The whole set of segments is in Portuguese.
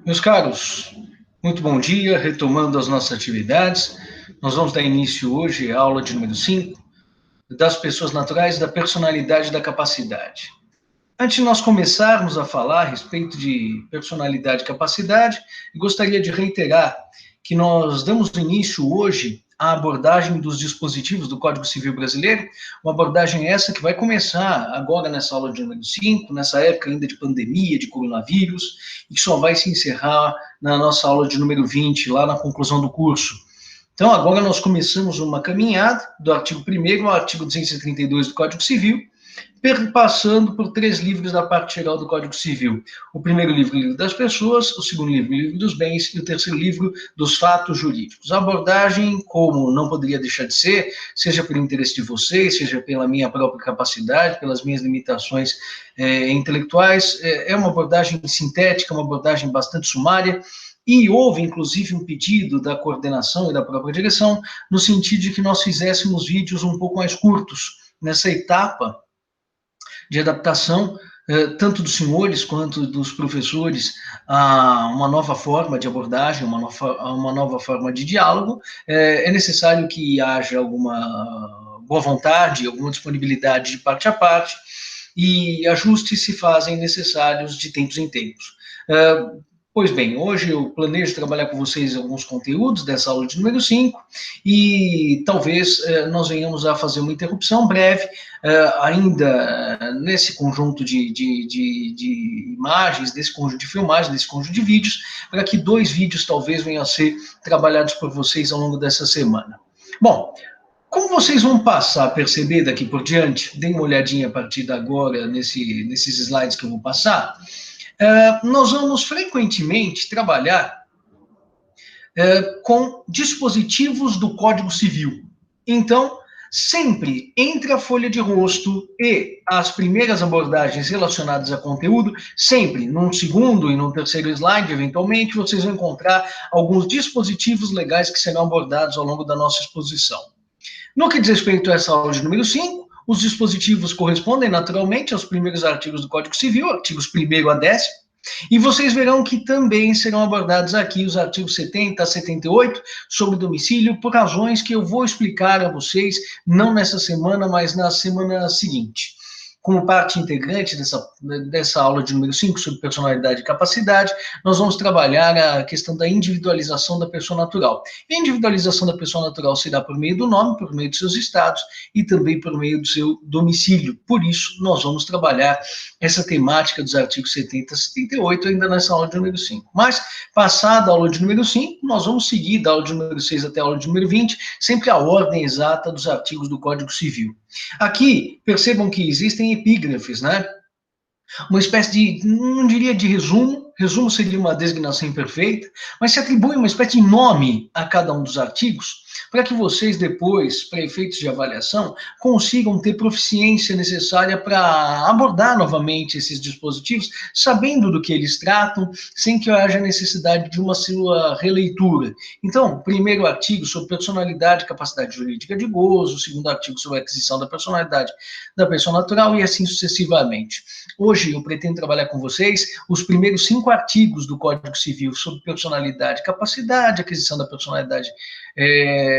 Meus caros, muito bom dia, retomando as nossas atividades. Nós vamos dar início hoje à aula de número 5 das pessoas naturais, da personalidade e da capacidade. Antes de nós começarmos a falar a respeito de personalidade e capacidade, gostaria de reiterar que nós damos início hoje à abordagem dos dispositivos do Código Civil Brasileiro, uma abordagem essa que vai começar agora nessa aula de número 5, nessa época ainda de pandemia, de coronavírus, e que só vai se encerrar na nossa aula de número 20, lá na conclusão do curso. Então, agora nós começamos uma caminhada do artigo 1º ao artigo 232 do Código Civil, perpassando por 3 livros da parte geral do Código Civil. O primeiro livro, o livro das pessoas, o segundo livro, o livro dos bens, e o terceiro livro, dos fatos jurídicos. A abordagem, como não poderia deixar de ser, seja pelo interesse de vocês, seja pela minha própria capacidade, pelas minhas limitações intelectuais, é uma abordagem sintética, uma abordagem bastante sumária, e houve, inclusive, um pedido da coordenação e da própria direção, no sentido de que nós fizéssemos vídeos um pouco mais curtos nessa etapa de adaptação, tanto dos senhores quanto dos professores, a uma nova forma de abordagem, uma nova forma de diálogo. É necessário que haja alguma boa vontade, alguma disponibilidade de parte a parte, e ajustes se fazem necessários de tempos em tempos. Pois bem, hoje eu planejo trabalhar com vocês alguns conteúdos dessa aula de número 5 e talvez nós venhamos a fazer uma interrupção breve, ainda nesse conjunto de imagens, desse conjunto de filmagens, desse conjunto de vídeos, para que 2 vídeos talvez venham a ser trabalhados por vocês ao longo dessa semana. Bom, como vocês vão passar a perceber daqui por diante, deem uma olhadinha a partir de agora nesses slides que eu vou passar, nós vamos frequentemente trabalhar com dispositivos do Código Civil. Então, sempre entre a folha de rosto e as primeiras abordagens relacionadas a conteúdo, sempre num segundo e num terceiro slide, eventualmente, vocês vão encontrar alguns dispositivos legais que serão abordados ao longo da nossa exposição. No que diz respeito a essa aula de número 5, os dispositivos correspondem naturalmente aos primeiros artigos do Código Civil, artigos 1º a 10º, e vocês verão que também serão abordados aqui os artigos 70 a 78 sobre domicílio, por razões que eu vou explicar a vocês, não nessa semana, mas na semana seguinte. Como parte integrante dessa aula de número 5 sobre personalidade e capacidade, nós vamos trabalhar a questão da individualização da pessoa natural. A individualização da pessoa natural se dá por meio do nome, por meio dos seus estados e também por meio do seu domicílio. Por isso, nós vamos trabalhar essa temática dos artigos 70 a 78 ainda nessa aula de número 5. Mas, passada a aula de número 5, nós vamos seguir da aula de número 6 até a aula de número 20, sempre a ordem exata dos artigos do Código Civil. Aqui, percebam que existem epígrafes, né? Uma espécie de, não diria de resumo seria uma designação imperfeita, mas se atribui uma espécie de nome a cada um dos artigos, para que vocês depois, para efeitos de avaliação, consigam ter proficiência necessária para abordar novamente esses dispositivos, sabendo do que eles tratam, sem que haja necessidade de uma sua releitura. Então, primeiro artigo sobre personalidade e capacidade jurídica de gozo, segundo artigo sobre a aquisição da personalidade da pessoa natural e assim sucessivamente. Hoje eu pretendo trabalhar com vocês os primeiros 5 artigos do Código Civil sobre personalidade e capacidade, aquisição da personalidade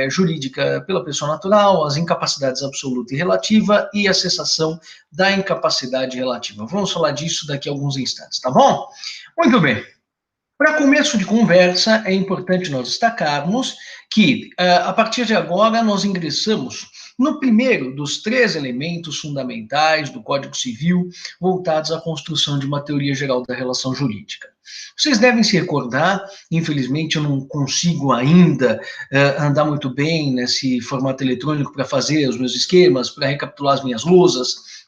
jurídica pela pessoa natural, as incapacidades absoluta e relativa e a cessação da incapacidade relativa. Vamos falar disso daqui a alguns instantes, tá bom? Muito bem. Para começo de conversa, é importante nós destacarmos que, a partir de agora, nós ingressamos no primeiro dos 3 elementos fundamentais do Código Civil voltados à construção de uma teoria geral da relação jurídica. Vocês devem se recordar, infelizmente eu não consigo ainda andar muito bem nesse formato eletrônico para fazer os meus esquemas, para recapitular as minhas lousas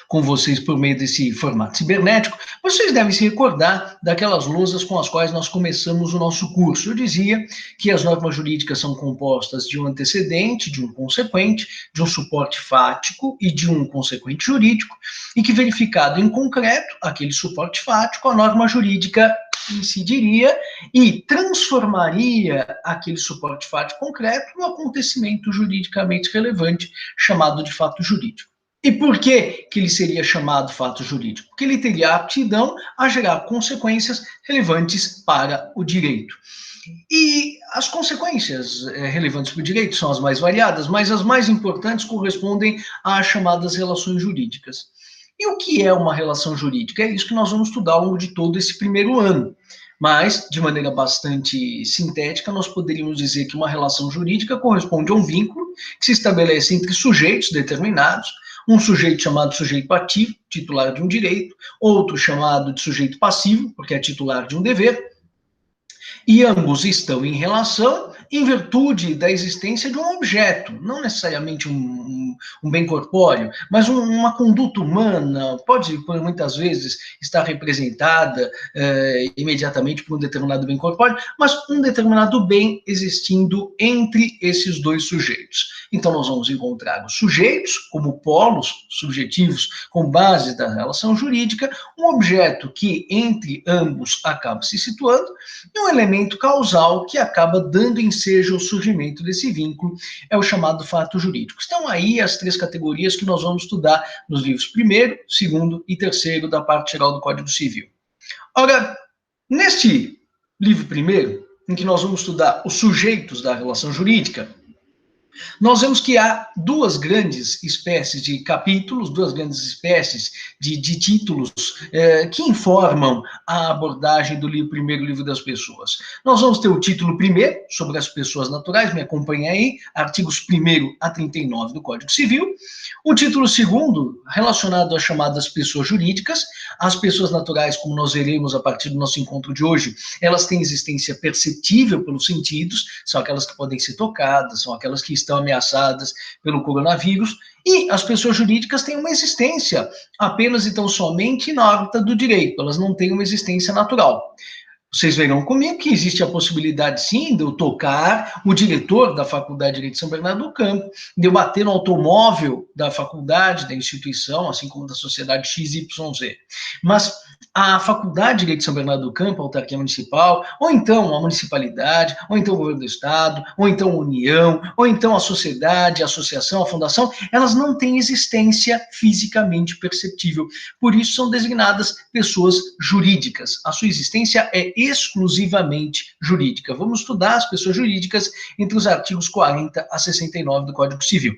com vocês por meio desse formato cibernético, vocês devem se recordar daquelas lousas com as quais nós começamos o nosso curso. Eu dizia que as normas jurídicas são compostas de um antecedente, de um consequente, de um suporte fático e de um consequente jurídico, e que, verificado em concreto aquele suporte fático, a norma jurídica incidiria e transformaria aquele suporte fático concreto no acontecimento juridicamente relevante chamado de fato jurídico. E por que ele seria chamado fato jurídico? Porque ele teria aptidão a gerar consequências relevantes para o direito. E as consequências relevantes para o direito são as mais variadas, mas as mais importantes correspondem às chamadas relações jurídicas. E o que é uma relação jurídica? É isso que nós vamos estudar ao longo de todo esse primeiro ano. Mas, de maneira bastante sintética, nós poderíamos dizer que uma relação jurídica corresponde a um vínculo que se estabelece entre sujeitos determinados, um sujeito chamado sujeito ativo, titular de um direito, outro chamado de sujeito passivo, porque é titular de um dever, e ambos estão em relação em virtude da existência de um objeto, não necessariamente um bem corpóreo, mas uma conduta humana, pode, por muitas vezes, estar representada imediatamente por um determinado bem corpóreo, mas um determinado bem existindo entre esses dois sujeitos. Então, nós vamos encontrar os sujeitos como polos subjetivos com base da relação jurídica, um objeto que entre ambos acaba se situando, e um elemento causal que acaba dando ensejo ao surgimento desse vínculo, é o chamado fato jurídico. Estão aí as três categorias que nós vamos estudar nos livros 1º, 2º e 3º da parte geral do Código Civil. Ora, neste livro 1º, em que nós vamos estudar os sujeitos da relação jurídica, nós vemos que há duas grandes espécies de capítulos, duas grandes espécies de títulos que informam a abordagem do livro 1º, Livro das Pessoas. Nós vamos ter o título 1º, sobre as pessoas naturais, me acompanha aí, artigos 1º a 39 do Código Civil. O título 2º, relacionado às chamadas pessoas jurídicas. As pessoas naturais, como nós veremos a partir do nosso encontro de hoje, elas têm existência perceptível pelos sentidos, são aquelas que podem ser tocadas, são aquelas que estão ameaçadas pelo coronavírus, e as pessoas jurídicas têm uma existência apenas e tão somente na órbita do direito, elas não têm uma existência natural. Vocês verão comigo que existe a possibilidade, sim, de eu tocar o diretor da Faculdade de Direito de São Bernardo do Campo, de eu bater no automóvel da faculdade, da instituição, assim como da sociedade XYZ. Mas a Faculdade de Direito de São Bernardo do Campo, a autarquia municipal, ou então a municipalidade, ou então o governo do estado, ou então a União, ou então a sociedade, a associação, a fundação, elas não têm existência fisicamente perceptível. Por isso são designadas pessoas jurídicas. A sua existência é exclusivamente jurídica. Vamos estudar as pessoas jurídicas entre os artigos 40 a 69 do Código Civil.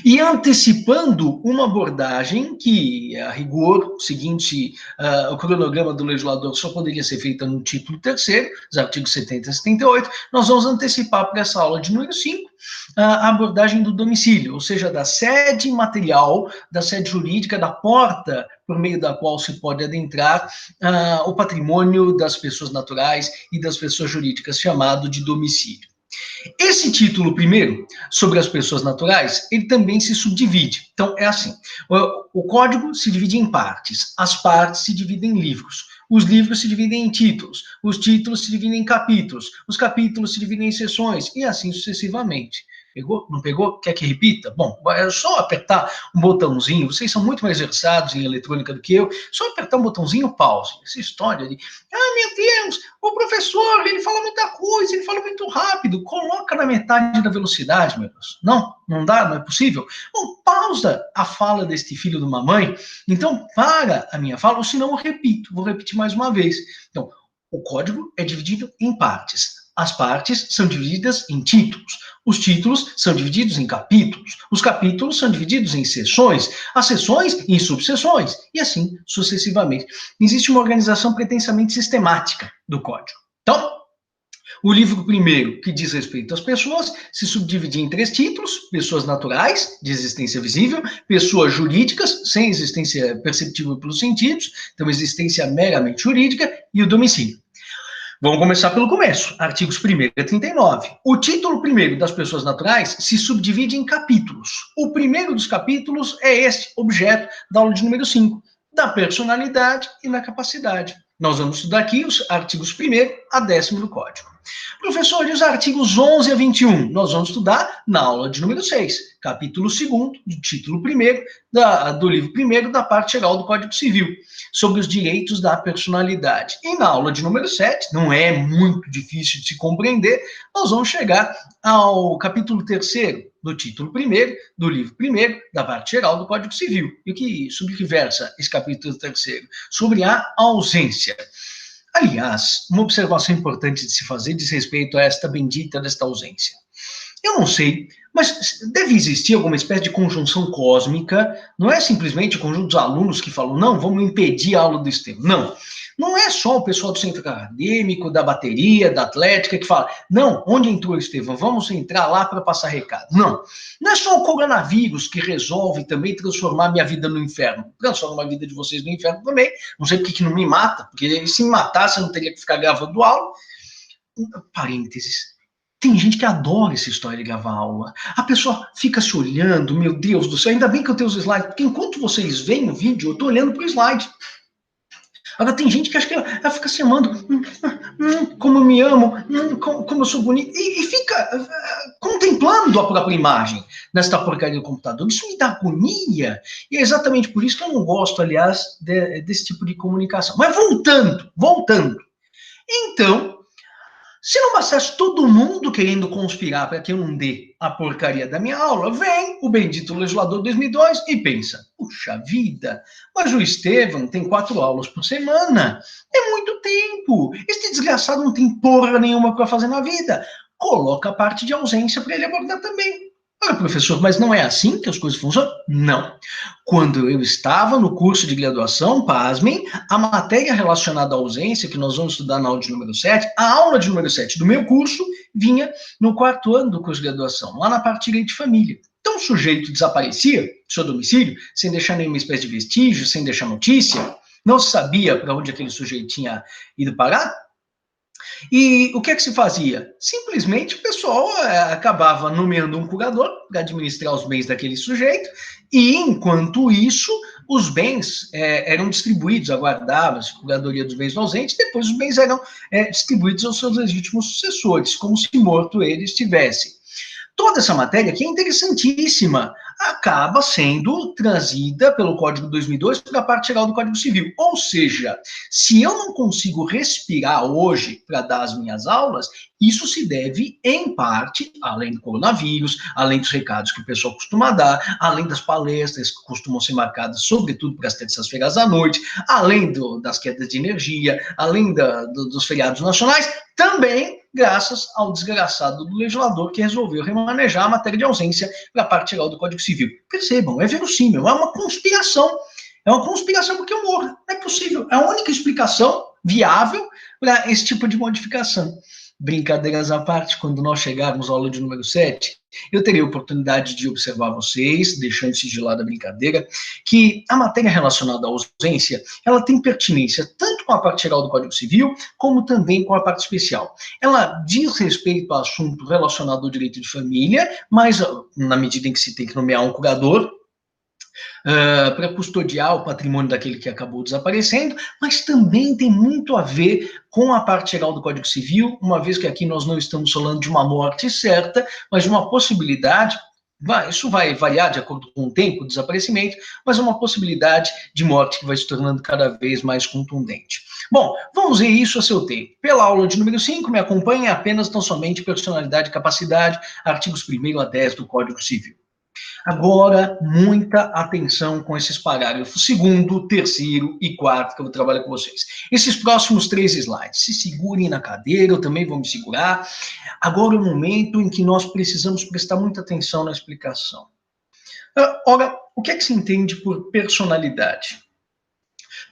E antecipando uma abordagem que, a rigor, seguinte, o cronograma do legislador só poderia ser feita no título 3º, os artigos 70 e 78, nós vamos antecipar para essa aula de número 5 a abordagem do domicílio, ou seja, da sede material, da sede jurídica, da porta por meio da qual se pode adentrar o patrimônio das pessoas naturais e das pessoas jurídicas, chamado de domicílio. Esse título primeiro, sobre as pessoas naturais, ele também se subdivide. Então, é assim, o código se divide em partes, as partes se dividem em livros, os livros se dividem em títulos, os títulos se dividem em capítulos, os capítulos se dividem em seções, e assim sucessivamente. Pegou? Não pegou? Quer que repita? Bom, é só apertar um botãozinho, vocês são muito mais versados em eletrônica do que eu, só apertar um botãozinho pause. Essa história de, meu Deus, o professor, ele fala muita coisa, ele fala muito rápido, coloca na metade da velocidade, meu Deus. Não, não dá, não é possível. Bom, pausa a fala deste filho de uma mãe, então para a minha fala, ou senão eu repito, vou repetir mais uma vez. Então, o código é dividido em partes. As partes são divididas em títulos. Os títulos são divididos em capítulos. Os capítulos são divididos em seções. As seções em subseções. E assim sucessivamente. Existe uma organização pretensamente sistemática do código. Então, o livro primeiro, que diz respeito às pessoas, se subdivide em 3 títulos: pessoas naturais, de existência visível, pessoas jurídicas, sem existência perceptível pelos sentidos, então existência meramente jurídica, e o domicílio. Vamos começar pelo começo, artigos 1º a 39. O título 1º das pessoas naturais se subdivide em capítulos. O primeiro dos capítulos é este objeto da aula de número 5, da personalidade e da capacidade. Nós vamos estudar aqui os artigos 1º a 10º do Código. Professor, e os artigos 11 a 21? Nós vamos estudar na aula de número 6, capítulo 2º, do título 1º, do livro 1º, da parte geral do Código Civil, sobre os direitos da personalidade. E na aula de número 7, não é muito difícil de se compreender, nós vamos chegar ao capítulo 3º, do título 1º, do livro 1º, da parte geral do Código Civil. E sobre que versa esse capítulo 3º? Sobre a ausência. Aliás, uma observação importante de se fazer diz respeito a esta bendita desta ausência. Eu não sei, mas deve existir alguma espécie de conjunção cósmica, não é simplesmente o conjunto dos alunos que falam, não, vamos impedir a aula do Estevam. Não, não é só o pessoal do centro acadêmico, da bateria, da atlética, que fala, não, onde entrou o Estevam? Vamos entrar lá para passar recado. Não, não é só o coronavírus que resolve também transformar minha vida no inferno. Transforma a vida de vocês no inferno também. Não sei por que não me mata, porque se me matasse eu não teria que ficar gravando aula. Parênteses. Tem gente que adora essa história de gravar aula. A pessoa fica se olhando, meu Deus do céu, ainda bem que eu tenho os slides, porque enquanto vocês veem o vídeo, eu estou olhando para o slide. Agora tem gente que acha que ela fica se amando, como eu me amo, como eu sou bonito, e fica contemplando a própria imagem nesta porcaria do computador. Isso me dá agonia, e é exatamente por isso que eu não gosto, aliás, desse tipo de comunicação. Mas voltando. Então, se não bastasse todo mundo querendo conspirar para que eu não dê a porcaria da minha aula, vem o bendito legislador 2002 e pensa, puxa vida, mas o Estevam tem 4 aulas por semana, é muito tempo, este desgraçado não tem porra nenhuma para fazer na vida, coloca a parte de ausência para ele abordar também. Olha, professor, mas não é assim que as coisas funcionam? Não. Quando eu estava no curso de graduação, pasmem, a matéria relacionada à ausência, que nós vamos estudar na aula de número 7, a aula de número 7 do meu curso vinha no 4º ano do curso de graduação, lá na parte de direito de família. Então o sujeito desaparecia do seu domicílio, sem deixar nenhuma espécie de vestígio, sem deixar notícia, não se sabia para onde aquele sujeito tinha ido parar. E o que é que se fazia? Simplesmente o pessoal acabava nomeando um curador para administrar os bens daquele sujeito, e enquanto isso, os bens eram distribuídos, aguardava-se a curadoria dos bens do ausente, depois os bens eram distribuídos aos seus legítimos sucessores, como se morto ele estivesse. Toda essa matéria, que é interessantíssima, acaba sendo trazida pelo Código 2002 para a parte geral do Código Civil. Ou seja, se eu não consigo respirar hoje para dar as minhas aulas, isso se deve, em parte, além do coronavírus, além dos recados que o pessoal costuma dar, além das palestras que costumam ser marcadas, sobretudo para as terças-feiras à noite, além das quedas de energia, além dos feriados nacionais, também graças ao desgraçado do legislador que resolveu remanejar a matéria de ausência para a parte geral do Código Civil. Percebam, é verossímil, é uma conspiração. É uma conspiração porque eu morro. Não é possível. É a única explicação viável para esse tipo de modificação. Brincadeiras à parte, quando nós chegarmos à aula de número 7, eu terei a oportunidade de observar vocês, deixando sigilada a brincadeira, que a matéria relacionada à ausência, ela tem pertinência tanto com a parte geral do Código Civil, como também com a parte especial. Ela diz respeito ao assunto relacionado ao direito de família, mas na medida em que se tem que nomear um curador, para custodiar o patrimônio daquele que acabou desaparecendo, mas também tem muito a ver com a parte geral do Código Civil, uma vez que aqui nós não estamos falando de uma morte certa, mas de uma possibilidade, isso vai variar de acordo com o tempo do desaparecimento, mas é uma possibilidade de morte que vai se tornando cada vez mais contundente. Bom, vamos ver isso a seu tempo. Pela aula de número 5, me acompanhe apenas tão somente personalidade e capacidade, artigos 1º a 10 do Código Civil. Agora, muita atenção com esses parágrafos 2º, 3º e 4º que eu vou trabalhar com vocês. Esses próximos 3 slides, se segurem na cadeira, eu também vou me segurar. Agora é o momento em que nós precisamos prestar muita atenção na explicação. Ora, o que é que se entende por personalidade?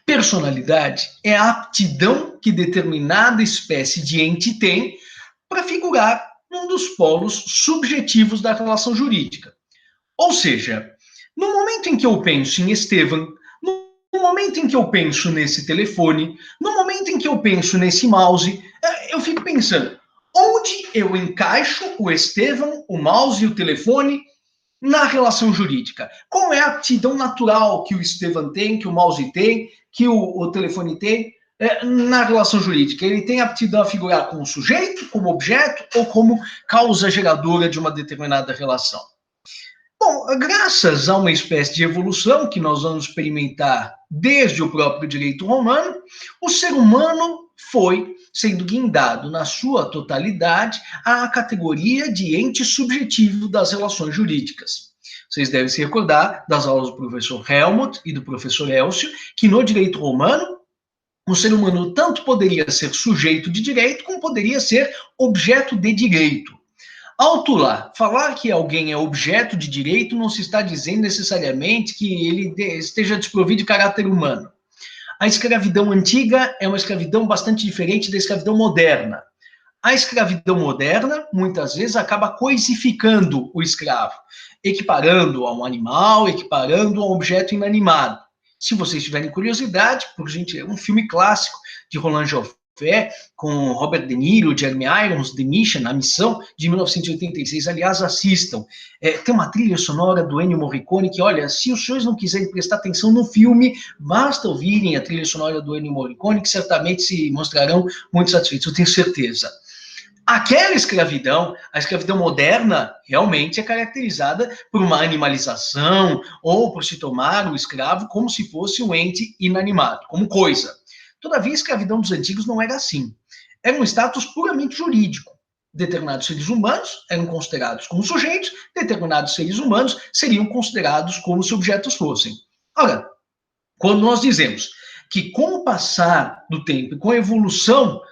Personalidade é a aptidão que determinada espécie de ente tem para figurar num dos polos subjetivos da relação jurídica. Ou seja, no momento em que eu penso em Estevam, no momento em que eu penso nesse telefone, no momento em que eu penso nesse mouse, eu fico pensando, onde eu encaixo o Estevam, o mouse e o telefone na relação jurídica? Qual é a aptidão natural que o Estevam tem, que o mouse tem, que o telefone tem na relação jurídica? Ele tem aptidão a figurar como sujeito, como objeto ou como causa geradora de uma determinada relação? Bom, graças a uma espécie de evolução que nós vamos experimentar desde o próprio direito romano, o ser humano foi sendo guindado na sua totalidade à categoria de ente subjetivo das relações jurídicas. Vocês devem se recordar das aulas do professor Helmut e do professor Elcio, que no direito romano, o ser humano tanto poderia ser sujeito de direito, como poderia ser objeto de direito. Ao falar que alguém é objeto de direito não se está dizendo necessariamente que ele esteja desprovido de caráter humano. A escravidão antiga é uma escravidão bastante diferente da escravidão moderna. A escravidão moderna, muitas vezes, acaba coisificando o escravo, equiparando a um animal, equiparando a um objeto inanimado. Se vocês tiverem curiosidade, por gente, é um filme clássico de Roland Joffé, com Robert De Niro, Jeremy Irons, The Mission, A Missão, de 1986. Aliás, assistam. Tem uma trilha sonora do Ennio Morricone que, olha, se os senhores não quiserem prestar atenção no filme, basta ouvirem a trilha sonora do Ennio Morricone, que certamente se mostrarão muito satisfeitos, eu tenho certeza. Aquela escravidão, a escravidão moderna, realmente é caracterizada por uma animalização ou por se tomar o escravo como se fosse um ente inanimado, como coisa. Todavia, a escravidão dos antigos não era assim. Era um status puramente jurídico. Determinados seres humanos eram considerados como sujeitos, determinados seres humanos seriam considerados como se objetos fossem. Ora, quando nós dizemos que com o passar do tempo e com a evolução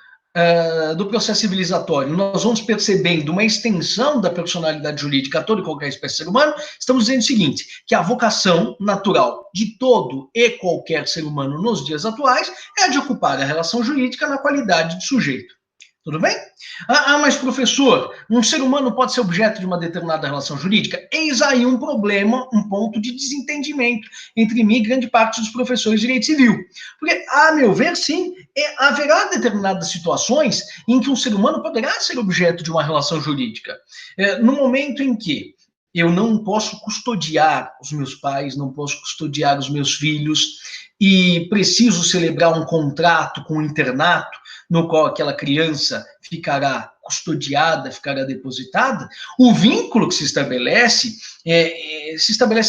do processo civilizatório, nós vamos percebendo uma extensão da personalidade jurídica a todo e qualquer espécie de ser humano, estamos dizendo o seguinte, que a vocação natural de todo e qualquer ser humano nos dias atuais é a de ocupar a relação jurídica na qualidade de sujeito. Tudo bem? Mas professor, um ser humano pode ser objeto de uma determinada relação jurídica? Eis aí um problema, um ponto de desentendimento entre mim e grande parte dos professores de direito civil. Porque, a meu ver, sim, haverá determinadas situações em que um ser humano poderá ser objeto de uma relação jurídica. No momento em que eu não posso custodiar os meus pais, não posso custodiar os meus filhos e preciso celebrar um contrato com o internato, no qual aquela criança ficará custodiada, ficará depositada, o vínculo que se estabelece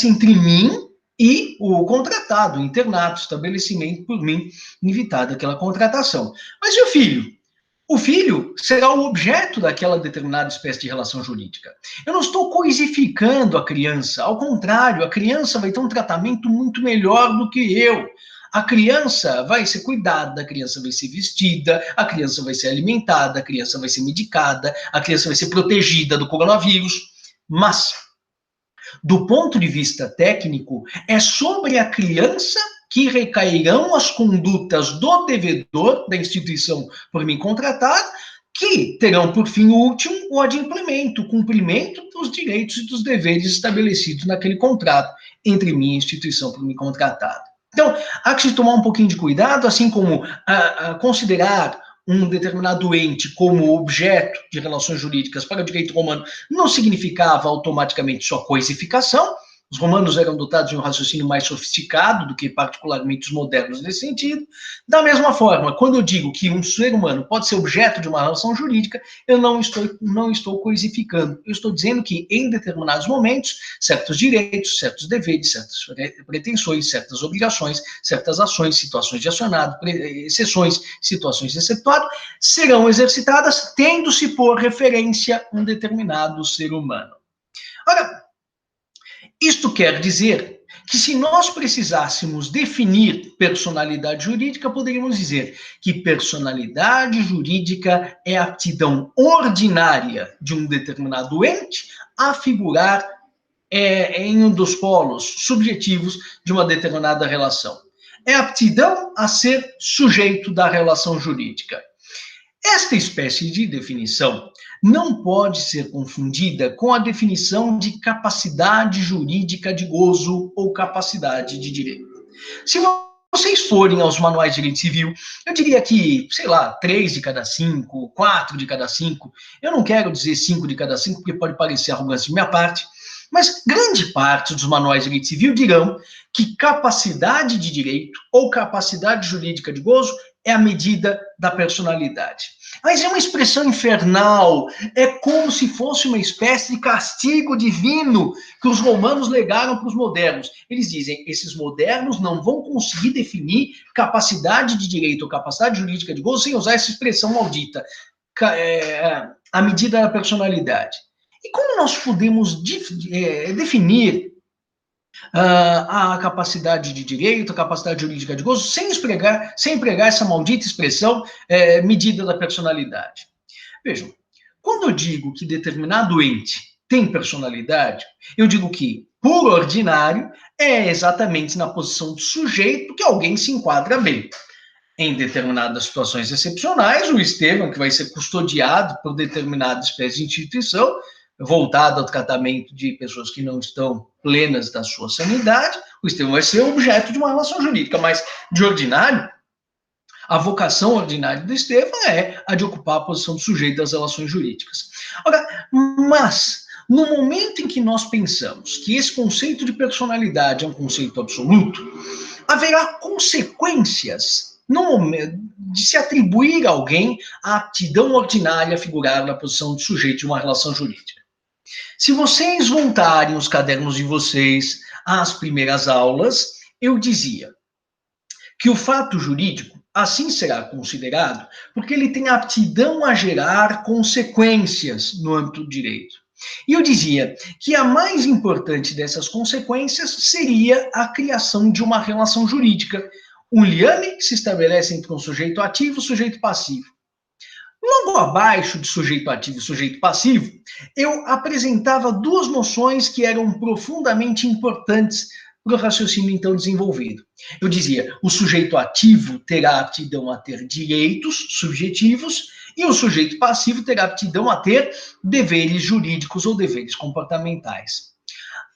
entre mim e o contratado, o internato, estabelecimento por mim, evitada aquela contratação. Mas e o filho? O filho será o objeto daquela determinada espécie de relação jurídica. Eu não estou coisificando a criança, ao contrário, a criança vai ter um tratamento muito melhor do que eu. A criança vai ser cuidada, a criança vai ser vestida, a criança vai ser alimentada, a criança vai ser medicada, a criança vai ser protegida do coronavírus. Mas, do ponto de vista técnico, é sobre a criança que recairão as condutas do devedor da instituição por mim contratada, que terão por fim último o adimplemento, o cumprimento dos direitos e dos deveres estabelecidos naquele contrato entre mim e a instituição por mim contratada. Então, há que se tomar um pouquinho de cuidado, assim como considerar um determinado ente como objeto de relações jurídicas para o direito romano não significava automaticamente sua coisificação. Os romanos eram dotados de um raciocínio mais sofisticado do que particularmente os modernos nesse sentido. Da mesma forma, quando eu digo que um ser humano pode ser objeto de uma relação jurídica, eu não estou coisificando. Eu estou dizendo que, em determinados momentos, certos direitos, certos deveres, certas pretensões, certas obrigações, certas ações, situações de acionado, exceções, situações de excetuado, serão exercitadas tendo-se por referência um determinado ser humano. Ora, isto quer dizer que se nós precisássemos definir personalidade jurídica, poderíamos dizer que personalidade jurídica é a aptidão ordinária de um determinado ente a figurar em um dos polos subjetivos de uma determinada relação. É a aptidão a ser sujeito da relação jurídica. Esta espécie de definição não pode ser confundida com a definição de capacidade jurídica de gozo ou capacidade de direito. Se vocês forem aos manuais de direito civil, eu diria que, 3 de cada 5, 4 de cada 5, eu não quero dizer 5 de cada 5, porque pode parecer arrogância de minha parte, mas grande parte dos manuais de direito civil dirão que capacidade de direito ou capacidade jurídica de gozo é a medida da personalidade. Mas é uma expressão infernal, é como se fosse uma espécie de castigo divino que os romanos legaram para os modernos. Eles dizem, esses modernos não vão conseguir definir capacidade de direito ou capacidade jurídica de gozo sem usar essa expressão maldita, a medida da personalidade. E como nós podemos definir a capacidade de direito, a capacidade jurídica de gozo, sem empregar essa maldita expressão medida da personalidade? Vejam, quando eu digo que determinado ente tem personalidade, eu digo que, por ordinário, é exatamente na posição do sujeito que alguém se enquadra bem. Em determinadas situações excepcionais, o Estevão, que vai ser custodiado por determinada espécie de instituição, voltada ao tratamento de pessoas que não estão plenas da sua sanidade, o Estevão vai ser objeto de uma relação jurídica, mas, de ordinário, a vocação ordinária do Estevão é a de ocupar a posição do sujeito das relações jurídicas. Ora, mas, no momento em que nós pensamos que esse conceito de personalidade é um conceito absoluto, haverá consequências no momento de se atribuir a alguém a aptidão ordinária a figurar na posição de sujeito de uma relação jurídica. Se vocês voltarem os cadernos de vocês às primeiras aulas, eu dizia que o fato jurídico assim será considerado porque ele tem aptidão a gerar consequências no âmbito do direito. E eu dizia que a mais importante dessas consequências seria a criação de uma relação jurídica, um liame que se estabelece entre um sujeito ativo e um sujeito passivo. Logo abaixo de sujeito ativo e sujeito passivo, eu apresentava duas noções que eram profundamente importantes para o raciocínio então desenvolvido. Eu dizia, o sujeito ativo terá aptidão a ter direitos subjetivos e o sujeito passivo terá aptidão a ter deveres jurídicos ou deveres comportamentais.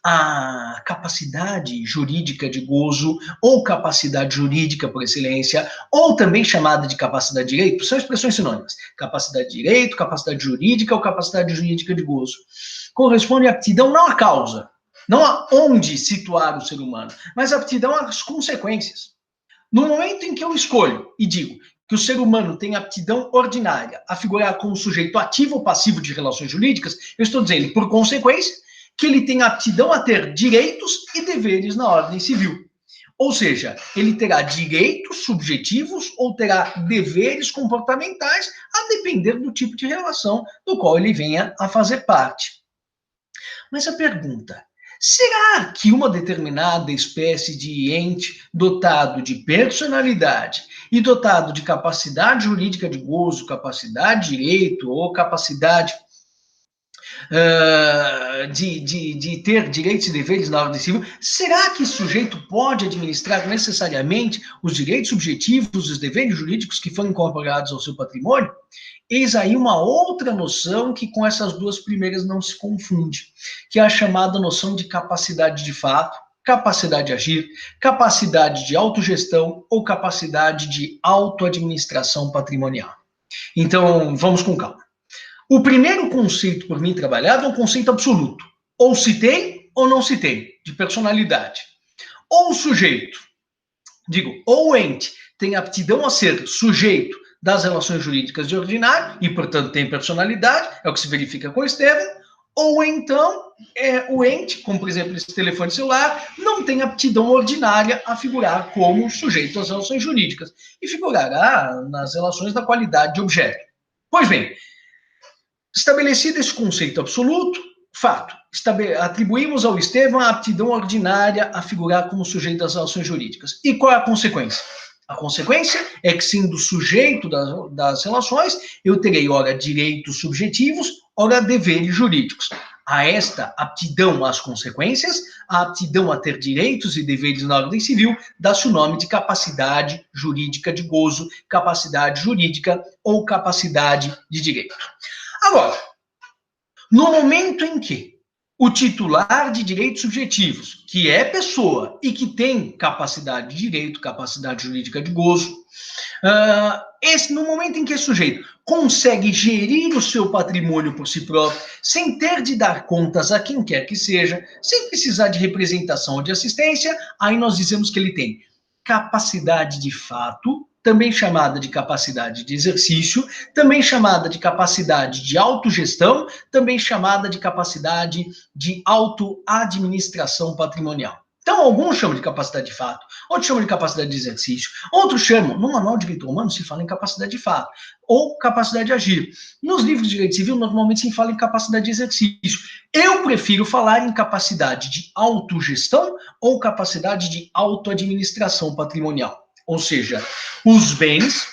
A capacidade jurídica de gozo, ou capacidade jurídica por excelência, ou também chamada de capacidade de direito, são expressões sinônimas. Capacidade de direito, capacidade jurídica ou capacidade jurídica de gozo. Corresponde à aptidão não à causa, não a onde situar o ser humano, mas a aptidão às consequências. No momento em que eu escolho e digo que o ser humano tem aptidão ordinária a figurar como sujeito ativo ou passivo de relações jurídicas, eu estou dizendo, por consequência, que ele tem aptidão a ter direitos e deveres na ordem civil. Ou seja, ele terá direitos subjetivos ou terá deveres comportamentais, a depender do tipo de relação do qual ele venha a fazer parte. Mas a pergunta, será que uma determinada espécie de ente dotado de personalidade e dotado de capacidade jurídica de gozo, capacidade de direito ou capacidade de ter direitos e deveres na ordem civil, será que esse sujeito pode administrar necessariamente os direitos subjetivos e os deveres jurídicos que foram incorporados ao seu patrimônio? Eis aí uma outra noção que com essas duas primeiras não se confunde, que é a chamada noção de capacidade de fato, capacidade de agir, capacidade de autogestão ou capacidade de autoadministração patrimonial. Então, vamos com calma. O primeiro conceito por mim trabalhado é um conceito absoluto. Ou se tem ou não se tem, de personalidade. Ou o sujeito, ou o ente, tem aptidão a ser sujeito das relações jurídicas de ordinário e, portanto, tem personalidade, é o que se verifica com o Estevão, ou então o ente, como por exemplo esse telefone celular, não tem aptidão ordinária a figurar como sujeito das relações jurídicas e figurará nas relações da qualidade de objeto. Pois bem, estabelecido esse conceito absoluto, fato, atribuímos ao Estevão a aptidão ordinária a figurar como sujeito das relações jurídicas. E qual é a consequência? A consequência é que, sendo sujeito das relações, eu terei, ora, direitos subjetivos, ora, deveres jurídicos. A esta aptidão às consequências, a aptidão a ter direitos e deveres na ordem civil, dá-se o nome de capacidade jurídica de gozo, capacidade jurídica ou capacidade de direito. Agora, no momento em que o titular de direitos subjetivos, que é pessoa e que tem capacidade de direito, capacidade jurídica de gozo, no momento em que esse sujeito consegue gerir o seu patrimônio por si próprio, sem ter de dar contas a quem quer que seja, sem precisar de representação ou de assistência, aí nós dizemos que ele tem capacidade de fato, também chamada de capacidade de exercício, também chamada de capacidade de autogestão, também chamada de capacidade de autoadministração patrimonial. Então, alguns chamam de capacidade de fato, outros chamam de capacidade de exercício, outros chamam, no Manual de Direito Romano se fala em capacidade de fato, ou capacidade de agir. Nos livros de direito civil, normalmente se fala em capacidade de exercício. Eu prefiro falar em capacidade de autogestão ou capacidade de autoadministração patrimonial. Ou seja, os bens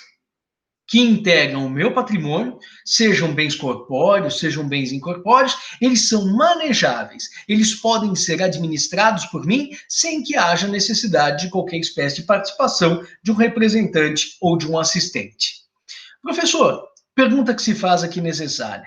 que integram o meu patrimônio, sejam bens corpóreos, sejam bens incorpóreos, eles são manejáveis, eles podem ser administrados por mim sem que haja necessidade de qualquer espécie de participação de um representante ou de um assistente. Professor, pergunta que se faz aqui necessária.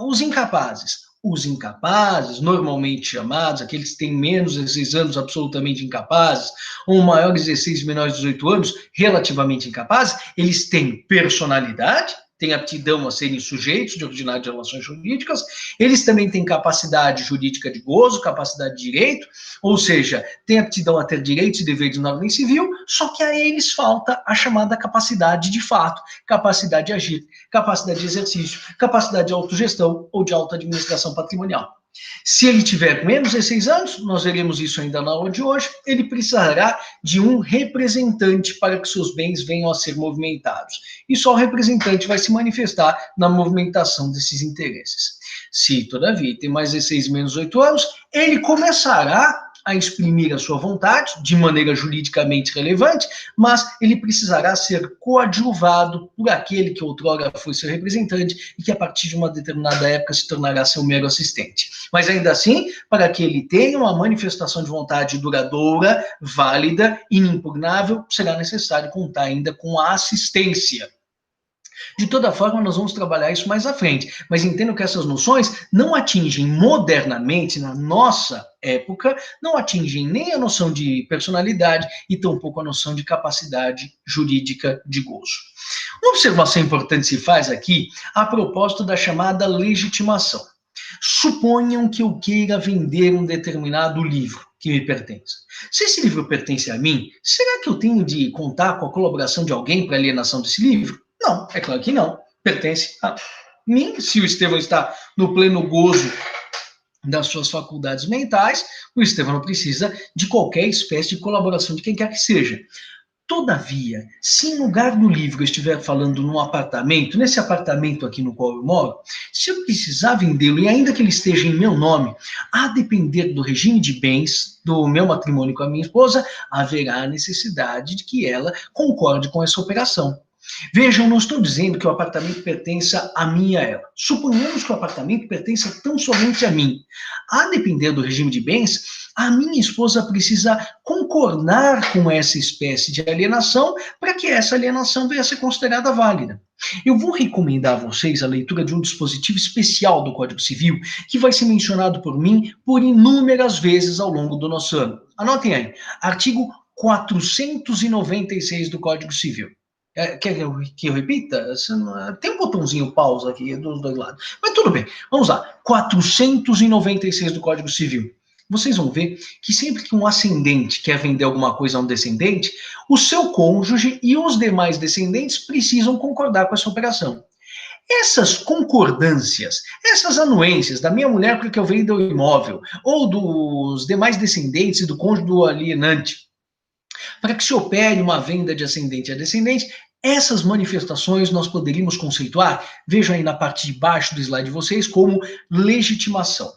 Os incapazes. Os incapazes, normalmente chamados, aqueles que têm menos de 16 anos absolutamente incapazes, ou maiores de 16 e menores de 18 anos relativamente incapazes, eles têm personalidade, têm aptidão a serem sujeitos de ordinário de relações jurídicas, eles também têm capacidade jurídica de gozo, capacidade de direito, ou seja, têm aptidão a ter direitos e deveres na ordem civil, só que a eles falta a chamada capacidade de fato, capacidade de agir, capacidade de exercício, capacidade de autogestão ou de autoadministração patrimonial. Se ele tiver menos de 16 anos, nós veremos isso ainda na aula de hoje, ele precisará de um representante para que seus bens venham a ser movimentados. E só o representante vai se manifestar na movimentação desses interesses. Se, todavia, tem mais de 16 menos 8 anos, ele começará a exprimir a sua vontade de maneira juridicamente relevante, mas ele precisará ser coadjuvado por aquele que outrora foi seu representante e que a partir de uma determinada época se tornará seu mero assistente. Mas ainda assim, para que ele tenha uma manifestação de vontade duradoura, válida, inimpugnável, será necessário contar ainda com a assistência. De toda forma, nós vamos trabalhar isso mais à frente, mas entendo que essas noções não atingem modernamente, na nossa época, não atingem nem a noção de personalidade e tampouco a noção de capacidade jurídica de gozo. Uma observação importante se faz aqui a propósito da chamada legitimação. Suponham que eu queira vender um determinado livro que me pertence. Se esse livro pertence a mim, será que eu tenho de contar com a colaboração de alguém para a alienação desse livro? Não, é claro que não. Pertence a mim. Se o Estevão está no pleno gozo das suas faculdades mentais, o Estevão não precisa de qualquer espécie de colaboração de quem quer que seja. Todavia, se em lugar do livro eu estiver falando num apartamento, nesse apartamento aqui no qual eu moro, se eu precisar vendê-lo, e ainda que ele esteja em meu nome, a depender do regime de bens do meu matrimônio com a minha esposa, haverá necessidade de que ela concorde com essa operação. Vejam, não estou dizendo que o apartamento pertença a mim e a ela. Suponhamos que o apartamento pertença tão somente a mim. A depender do regime de bens, a minha esposa precisa concordar com essa espécie de alienação para que essa alienação venha a ser considerada válida. Eu vou recomendar a vocês a leitura de um dispositivo especial do Código Civil que vai ser mencionado por mim por inúmeras vezes ao longo do nosso ano. Anotem aí, artigo 496 do Código Civil. Quer que eu repita? Tem um botãozinho pausa aqui dos dois lados. Mas tudo bem, vamos lá. 496 do Código Civil. Vocês vão ver que sempre que um ascendente quer vender alguma coisa a um descendente, o seu cônjuge e os demais descendentes precisam concordar com essa operação. Essas concordâncias, essas anuências da minha mulher porque eu vendo o imóvel, ou dos demais descendentes e do cônjuge do alienante, para que se opere uma venda de ascendente a descendente, essas manifestações nós poderíamos conceituar, vejam aí na parte de baixo do slide de vocês, como legitimação.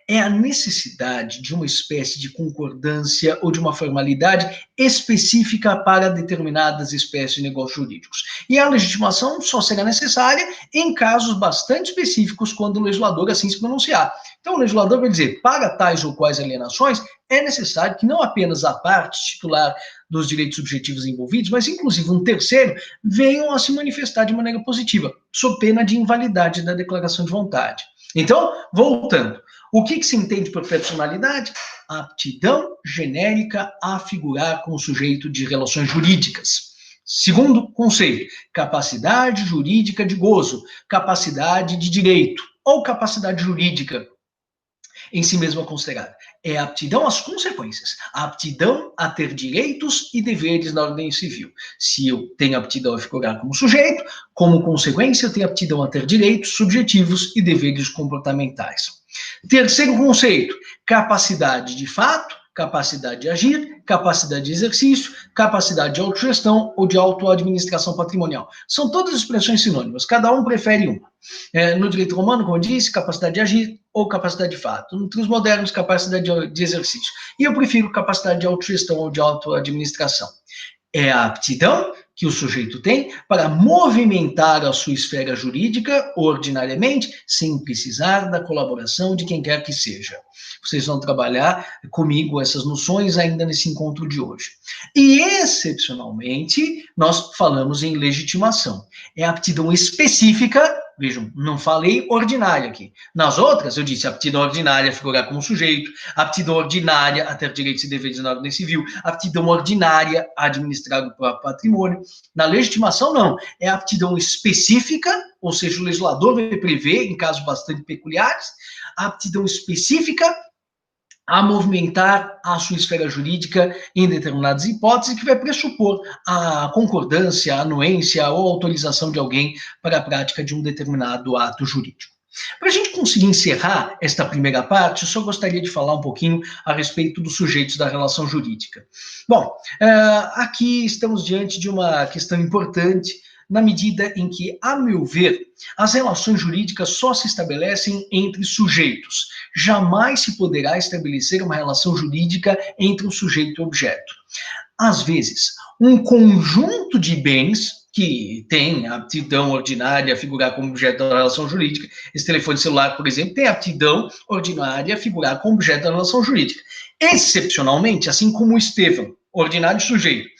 É a necessidade de uma espécie de concordância ou de uma formalidade específica para determinadas espécies de negócios jurídicos. E a legitimação só será necessária em casos bastante específicos, quando o legislador assim se pronunciar. Então, o legislador vai dizer, para tais ou quais alienações, é necessário que não apenas a parte titular dos direitos subjetivos envolvidos, mas inclusive um terceiro, venham a se manifestar de maneira positiva, sob pena de invalidade da declaração de vontade. Então, voltando, o que se entende por personalidade? A aptidão genérica a figurar com o sujeito de relações jurídicas. Segundo conceito, capacidade jurídica de gozo, capacidade de direito ou capacidade jurídica. em si mesma considerada. É a aptidão às consequências, a aptidão a ter direitos e deveres na ordem civil. Se eu tenho aptidão a figurar como sujeito, como consequência, eu tenho aptidão a ter direitos subjetivos e deveres comportamentais. Terceiro conceito, capacidade de fato, capacidade de agir, capacidade de exercício, capacidade de autogestão ou de autoadministração patrimonial. São todas expressões sinônimas, cada um prefere uma. No direito romano, como eu disse, capacidade de agir ou capacidade de fato. Entre os modernos, capacidade de exercício. E eu prefiro capacidade de autogestão ou de autoadministração. É a aptidão que o sujeito tem para movimentar a sua esfera jurídica ordinariamente, sem precisar da colaboração de quem quer que seja. Vocês vão trabalhar comigo essas noções ainda nesse encontro de hoje. E, excepcionalmente, nós falamos em legitimação. É a aptidão específica, vejam, não falei ordinária aqui. Nas outras, eu disse aptidão ordinária a figurar como sujeito, aptidão ordinária a ter direitos e deveres na ordem civil, aptidão ordinária a administrar o próprio patrimônio. Na legitimação, não. É a aptidão específica, ou seja, o legislador vai prever, em casos bastante peculiares, a aptidão específica a movimentar a sua esfera jurídica em determinadas hipóteses, que vai pressupor a concordância, a anuência ou autorização de alguém para a prática de um determinado ato jurídico. Para a gente conseguir encerrar esta primeira parte, eu só gostaria de falar um pouquinho a respeito dos sujeitos da relação jurídica. Bom, aqui estamos diante de uma questão importante, na medida em que, a meu ver, as relações jurídicas só se estabelecem entre sujeitos. Jamais se poderá estabelecer uma relação jurídica entre um sujeito e objeto. Às vezes, um conjunto de bens que tem aptidão ordinária a figurar como objeto da relação jurídica, esse telefone celular, por exemplo, tem aptidão ordinária a figurar como objeto da relação jurídica. Excepcionalmente, assim como o Estevão, ordinário sujeito,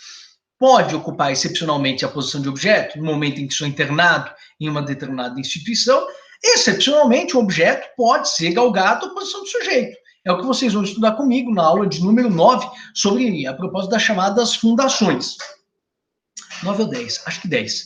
pode ocupar excepcionalmente a posição de objeto no momento em que sou internado em uma determinada instituição, excepcionalmente o objeto pode ser galgado à posição de sujeito. É o que vocês vão estudar comigo na aula de número 9, sobre a propósito das chamadas fundações. 9 ou 10? Acho que 10.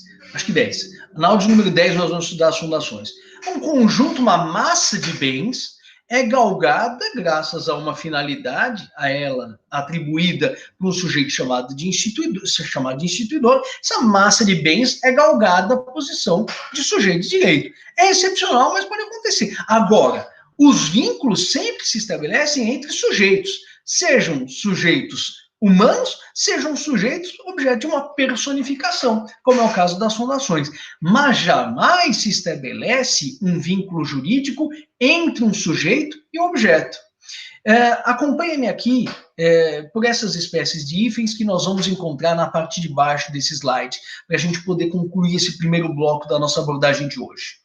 Na aula de número 10 nós vamos estudar as fundações. Um conjunto, uma massa de bens é galgada graças a uma finalidade a ela atribuída por um sujeito chamado de instituidor. Essa massa de bens é galgada à posição de sujeito de direito. É excepcional, mas pode acontecer. Agora, os vínculos sempre se estabelecem entre sujeitos, sejam sujeitos humanos, sejam sujeitos objeto de uma personificação, como é o caso das fundações. Mas jamais se estabelece um vínculo jurídico entre um sujeito e um objeto. Acompanhe-me aqui por essas espécies de hífens que nós vamos encontrar na parte de baixo desse slide, para a gente poder concluir esse primeiro bloco da nossa abordagem de hoje.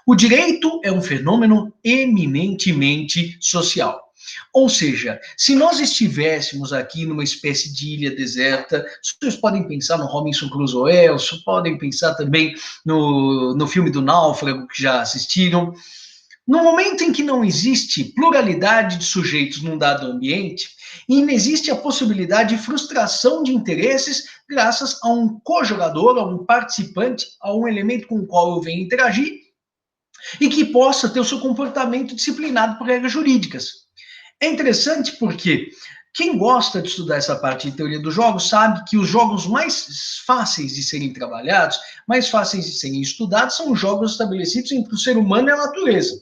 O direito é um fenômeno eminentemente social. Ou seja, se nós estivéssemos aqui numa espécie de ilha deserta, vocês podem pensar no Robinson Crusoe, vocês podem pensar também no filme do Náufrago, que já assistiram. No momento em que não existe pluralidade de sujeitos num dado ambiente, e não existe a possibilidade de frustração de interesses graças a um cojogador, a um participante, a um elemento com o qual eu venho interagir, e que possa ter o seu comportamento disciplinado por regras jurídicas. É interessante porque quem gosta de estudar essa parte de teoria dos jogos sabe que os jogos mais fáceis de serem trabalhados, mais fáceis de serem estudados, são os jogos estabelecidos entre o ser humano e a natureza.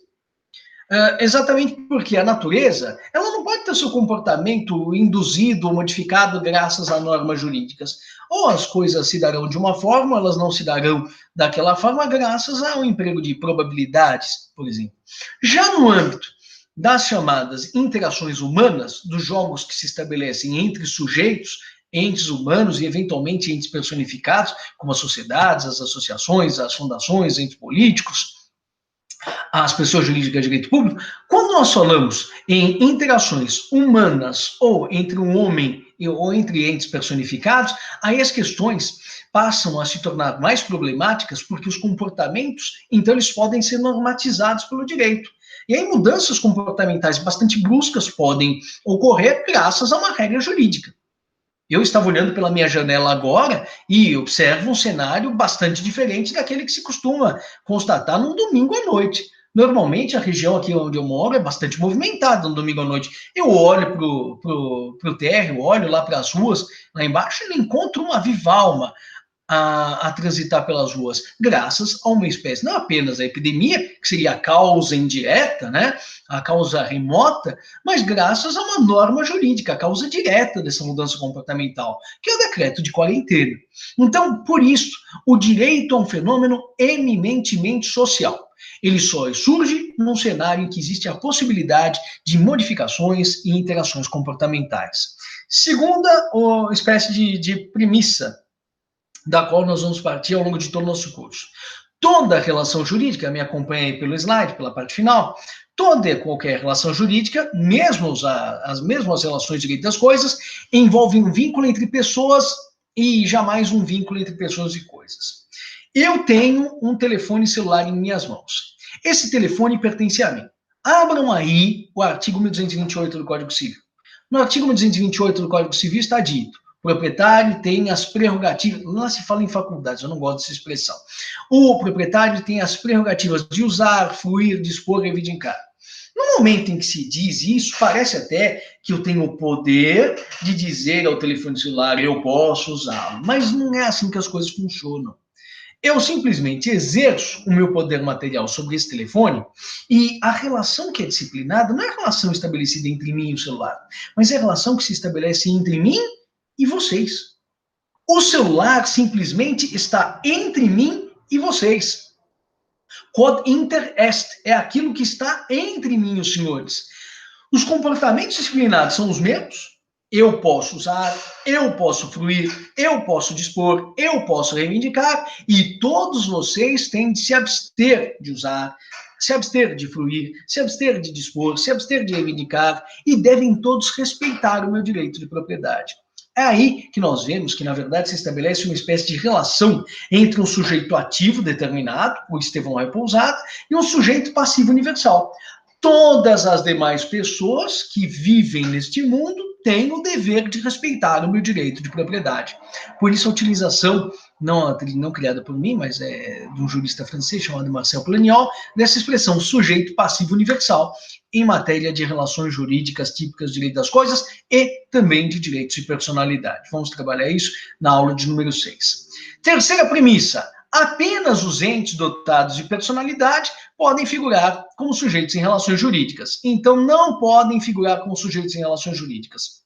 Exatamente porque a natureza, ela não pode ter seu comportamento induzido ou modificado graças a normas jurídicas. Ou as coisas se darão de uma forma, elas não se darão daquela forma graças ao emprego de probabilidades, por exemplo. Já no âmbito das chamadas interações humanas, dos jogos que se estabelecem entre sujeitos, entes humanos e, eventualmente, entes personificados, como as sociedades, as associações, as fundações, entes políticos, as pessoas jurídicas de direito público, quando nós falamos em interações humanas ou entre um homem ou entre entes personificados, aí as questões passam a se tornar mais problemáticas porque os comportamentos, então, eles podem ser normatizados pelo direito. E aí mudanças comportamentais bastante bruscas podem ocorrer graças a uma regra jurídica. Eu estava olhando pela minha janela agora e observo um cenário bastante diferente daquele que se costuma constatar num domingo à noite. Normalmente, a região aqui onde eu moro é bastante movimentada no domingo à noite. Eu olho pro térreo, olho lá para as ruas, lá embaixo, e encontro uma viva alma a transitar pelas ruas, graças a uma espécie, não apenas a epidemia, que seria a causa indireta, né, a causa remota, mas graças a uma norma jurídica, a causa direta dessa mudança comportamental, que é o decreto de quarentena. Então, por isso, o direito é um fenômeno eminentemente social. Ele só surge num cenário em que existe a possibilidade de modificações e interações comportamentais. Segunda espécie de premissa da qual nós vamos partir ao longo de todo o nosso curso. Toda relação jurídica, me acompanha aí pelo slide, pela parte final, toda e qualquer relação jurídica, mesmo as mesmas relações de direito das coisas, envolve um vínculo entre pessoas e jamais um vínculo entre pessoas e coisas. Eu tenho um telefone celular em minhas mãos. Esse telefone pertence a mim. Abram aí o artigo 1228 do Código Civil. No artigo 1228 do Código Civil está dito: o proprietário tem as prerrogativas, lá se fala em faculdades, eu não gosto dessa expressão. O proprietário tem as prerrogativas de usar, fruir, dispor, reivindicar. No momento em que se diz isso, parece até que eu tenho o poder de dizer ao telefone celular, eu posso usá-lo, mas não é assim que as coisas funcionam. Eu simplesmente exerço o meu poder material sobre esse telefone e a relação que é disciplinada não é a relação estabelecida entre mim e o celular, mas é a relação que se estabelece entre mim e vocês. O celular simplesmente está entre mim e vocês. Quod inter est é aquilo que está entre mim e os senhores. Os comportamentos disciplinados são os mesmos. Eu posso usar, eu posso fruir, eu posso dispor, eu posso reivindicar, e todos vocês têm de se abster de usar, se abster de fruir, se abster de dispor, se abster de reivindicar, e devem todos respeitar o meu direito de propriedade. É aí que nós vemos que, na verdade, se estabelece uma espécie de relação entre um sujeito ativo determinado, o Estevão Repousado, e um sujeito passivo universal. Todas as demais pessoas que vivem neste mundo têm o dever de respeitar o meu direito de propriedade. Por isso, a utilização, não criada por mim, mas é de um jurista francês chamado Marcel Planiol, dessa expressão sujeito passivo universal em matéria de relações jurídicas típicas de direito das coisas e também de direitos de personalidade. Vamos trabalhar isso na aula de número 6. Terceira premissa: apenas os entes dotados de personalidade podem figurar como sujeitos em relações jurídicas. Então, não podem figurar como sujeitos em relações jurídicas.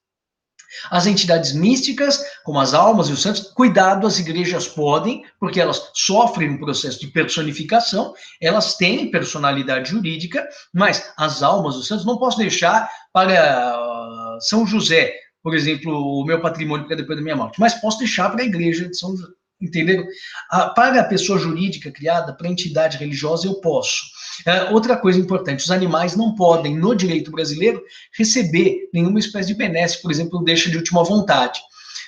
As entidades místicas, como as almas e os santos, cuidado, as igrejas podem, porque elas sofrem um processo de personificação, elas têm personalidade jurídica, mas as almas e os santos não posso deixar para São José, por exemplo, o meu patrimônio para depois da minha morte, mas posso deixar para a igreja de São José. Entenderam? Para a pessoa jurídica criada, para a entidade religiosa, eu posso. Outra coisa importante, os animais não podem, no direito brasileiro, receber nenhuma espécie de benesse, por exemplo, deixa de última vontade.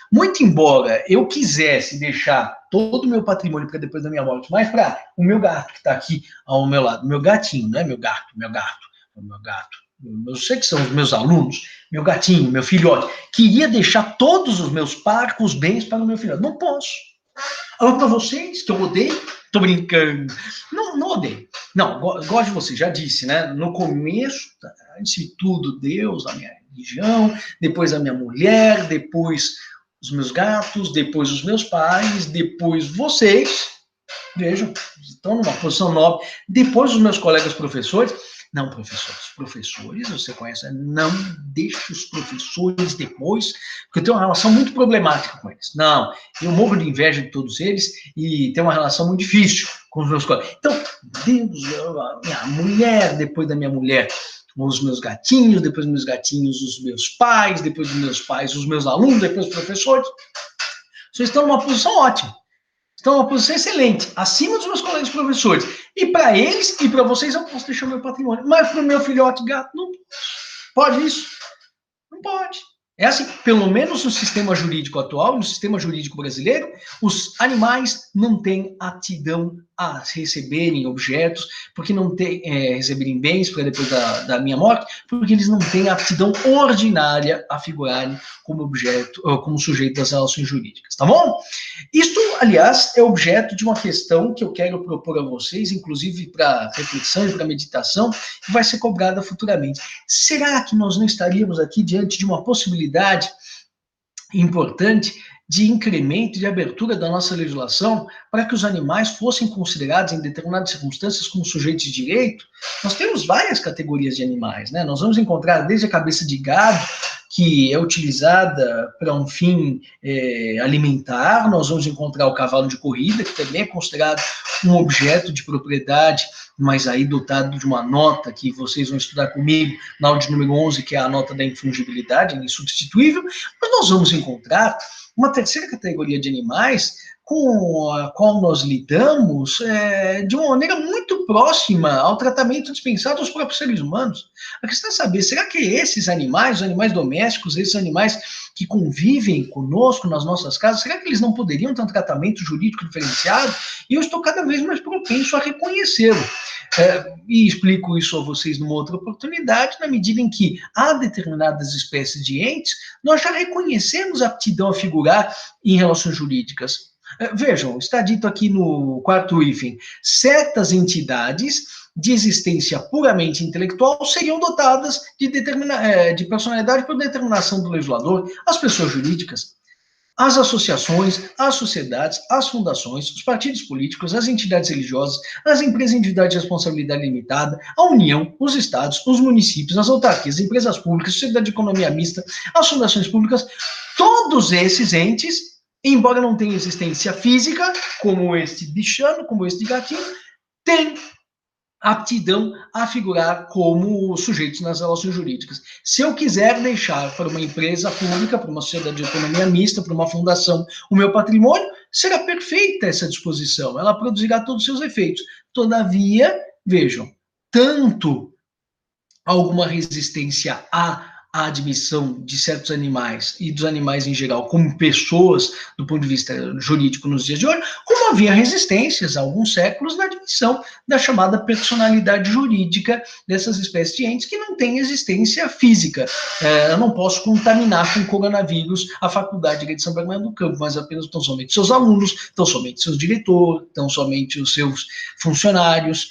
Muito embora eu quisesse deixar todo o meu patrimônio para depois da minha morte, mas para o meu gato que está aqui ao meu lado, meu gatinho, não é meu gato, eu sei que são os meus alunos, meu gatinho, meu filhote, queria deixar todos os meus parcos bens para o meu filhote. Não posso. Agora, para vocês, que eu odeio, tô brincando. Não odeio. Não, gosto de vocês, já disse, né? No começo, antes de tudo, Deus, a minha religião, depois a minha mulher, depois os meus gatos, depois os meus pais, depois vocês. Vejam, estão numa posição nobre. Depois os meus colegas professores. Não, professores, você conhece, não deixe os professores depois, porque eu tenho uma relação muito problemática com eles. Não, eu morro de inveja de todos eles e tenho uma relação muito difícil com os meus colegas. Então, Deus, minha mulher, depois da minha mulher, os meus gatinhos, depois dos meus gatinhos, os meus pais, depois dos meus pais, os meus alunos, depois os professores. Vocês estão numa posição ótima. Estão numa posição excelente, acima dos meus colegas professores. E para eles e para vocês eu posso deixar meu patrimônio. Mas para o meu filhote gato, não pode isso. Não pode. É assim, pelo menos no sistema jurídico atual, no sistema jurídico brasileiro, os animais não têm aptidão a receberem objetos, porque não têm, receberem bens para depois da minha morte, porque eles não têm aptidão ordinária a figurarem como objeto, como sujeito das relações jurídicas, tá bom? Isto, aliás, é objeto de uma questão que eu quero propor a vocês, inclusive para reflexão e para meditação, que vai ser cobrada futuramente. Será que nós não estaríamos aqui diante de uma possibilidade importante de incremento, de abertura da nossa legislação para que os animais fossem considerados em determinadas circunstâncias como sujeitos de direito? Nós temos várias categorias de animais, né? Nós vamos encontrar desde a cabeça de gado, que é utilizada para um fim alimentar, nós vamos encontrar o cavalo de corrida, que também é considerado um objeto de propriedade, mas aí dotado de uma nota que vocês vão estudar comigo na aula de número 11, que é a nota da infungibilidade, insubstituível, mas nós vamos encontrar uma terceira categoria de animais com a qual nós lidamos de uma maneira muito próxima ao tratamento dispensado aos próprios seres humanos. A questão é saber, será que esses animais, os animais domésticos, esses animais que convivem conosco nas nossas casas, será que eles não poderiam ter um tratamento jurídico diferenciado? E eu estou cada vez mais propenso a reconhecê-lo. E explico isso a vocês numa outra oportunidade, na medida em que há determinadas espécies de entes, nós já reconhecemos a aptidão a figurar em relações jurídicas. Vejam, está dito aqui no quarto item, certas entidades de existência puramente intelectual seriam dotadas de personalidade por determinação do legislador, as pessoas jurídicas. As associações, as sociedades, as fundações, os partidos políticos, as entidades religiosas, as empresas individuais de responsabilidade limitada, a União, os estados, os municípios, as autarquias, as empresas públicas, a sociedade de economia mista, as fundações públicas, todos esses entes, embora não tenham existência física, como este bichano, como este gatinho, têm aptidão a figurar como sujeitos nas relações jurídicas. Se eu quiser deixar para uma empresa pública, para uma sociedade de economia mista, para uma fundação, o meu patrimônio, será perfeita essa disposição, ela produzirá todos os seus efeitos. Todavia, vejam, tanto alguma resistência à admissão de certos animais e dos animais em geral como pessoas do ponto de vista jurídico nos dias de hoje, como havia resistências há alguns séculos na admissão da chamada personalidade jurídica dessas espécies de entes que não têm existência física. Eu não posso contaminar com coronavírus a Faculdade de São Bernardo do Campo, mas apenas tão somente seus alunos, tão somente seus diretores, tão somente os seus funcionários.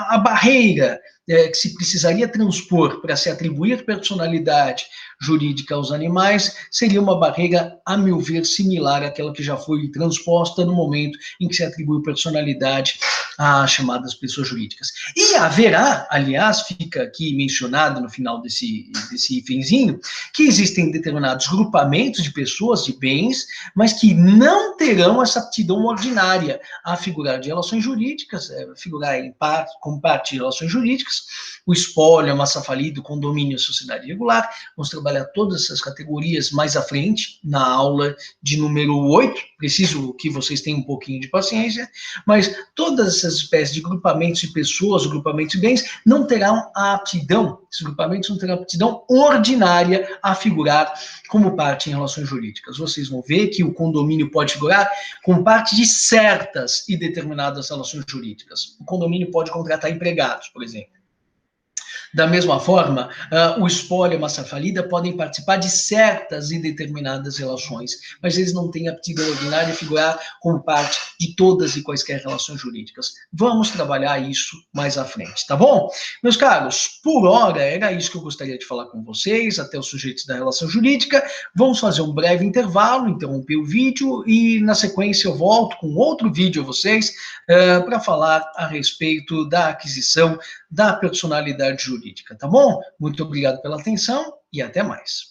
A barreira que se precisaria transpor para se atribuir personalidade jurídica aos animais seria uma barreira, a meu ver, similar àquela que já foi transposta no momento em que se atribui personalidade às chamadas pessoas jurídicas. E haverá, aliás, fica aqui mencionado no final desse itemzinho, que existem determinados grupamentos de pessoas, de bens, mas que não terão essa aptidão ordinária a figurar de relações jurídicas, figurar como parte de relações jurídicas, o espólio, a massa falida, o condomínio, a sociedade regular. Vamos trabalhar todas essas categorias mais à frente, na aula de número 8. Preciso que vocês tenham um pouquinho de paciência, mas todas essas espécies de grupamentos de pessoas, grupamentos de bens, não terão a aptidão, esses grupamentos não terão a aptidão ordinária a figurar como parte em relações jurídicas. Vocês vão ver que o condomínio pode figurar como parte de certas e determinadas relações jurídicas. O condomínio pode contratar empregados, por exemplo. Da mesma forma, o espólio e a massa falida podem participar de certas e determinadas relações, mas eles não têm aptidão ordinária a figurar como parte de todas e quaisquer relações jurídicas. Vamos trabalhar isso mais à frente, tá bom? Meus caros, por hora era isso que eu gostaria de falar com vocês, até os sujeitos da relação jurídica. Vamos fazer um breve intervalo, interromper o vídeo e na sequência eu volto com outro vídeo a vocês para falar a respeito da aquisição da personalidade jurídica, tá bom? Muito obrigado pela atenção e até mais.